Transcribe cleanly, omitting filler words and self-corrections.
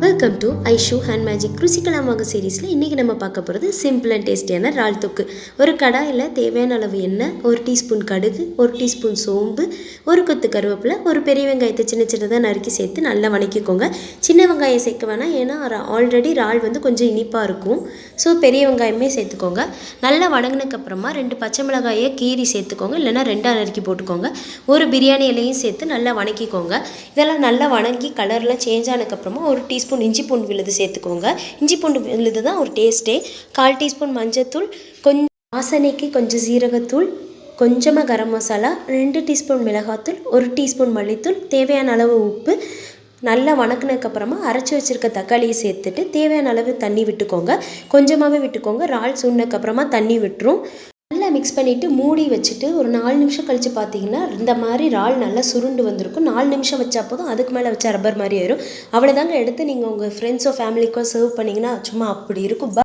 Welcome to Aishu hand magic ருசிக்கலாமாக சீரீஸில் இன்றைக்கி நம்ம பார்க்க போகிறது சிம்பிள் அண்ட் டேஸ்டியான இறால் தொக்கு. ஒரு கடாயில் தேவையான அளவு எண்ணெய், 1 டீஸ்பூன் கடுகு, 1 டீஸ்பூன் சோம்பு, ஒரு கொத்து கருவேப்பிலை, ஒரு பெரிய வெங்காயத்தை சின்ன சின்னதாக நறுக்கி சேர்த்து நல்லா வணக்கிக்கோங்க. சின்ன வெங்காயம் சேர்க்க வேணாம், ஏன்னா ஆல்ரெடி இறால் கொஞ்சம் இனிப்பாக இருக்கும். ஸோ பெரிய வெங்காயமே சேர்த்துக்கோங்க. நல்லா வணங்கினதுக்கப்புறமா 2 பச்சை மிளகாயை கீரி சேர்த்துக்கோங்க, இல்லைனா 2ஆக நறுக்கி போட்டுக்கோங்க. ஒரு பிரியாணி இலையும் சேர்த்து நல்லா வணக்கிக்கோங்க. இதெல்லாம் நல்லா வணங்கி கலர்லாம் சேஞ்ச் ஆனதுக்கப்புறமா 1 டீஸ்பூன் இஞ்சி பூண்டு விழுது சேர்த்துக்கோங்க. இஞ்சி பூண்டு விழுது தான் ஒரு டேஸ்ட்டே. 1/4 டீஸ்பூன் மஞ்சத்தூள், கொஞ்சம் வாசனைக்கு கொஞ்சம் சீரகத்தூள், கொஞ்சமாக கரம் மசாலா, 2 டீஸ்பூன் மிளகாத்தூள், 1 டீஸ்பூன் மல்லித்தூள், தேவையான அளவு உப்பு. நல்லா வணக்கினதுக்கப்புறமா அரைச்சி வச்சுருக்க தக்காளியை சேர்த்துட்டு தேவையான அளவு தண்ணி விட்டுக்கோங்க. கொஞ்சமாகவே விட்டுக்கோங்க, இறால் சுண்டக்கப்புறமா தண்ணி விட்டுரும். நல்லா மிக்ஸ் பண்ணிவிட்டு மூடி வச்சுட்டு ஒரு 4 நிமிஷம் கழித்து பார்த்தீங்கன்னா இந்த மாதிரி இறால் நல்லா சுருண்டு வந்திருக்கும். 4 நிமிஷம் வச்சா போதும், அதுக்கு மேலே வச்சா ரப்பர் மாதிரி ஆயிரும். அவ்வளோதாங்க. எடுத்து நீங்கள் உங்கள் ஃப்ரெண்ட்ஸோ ஃபேமிலிக்கோ சர்வ் பண்ணிங்கன்னா சும்மா அப்படி இருக்கும்.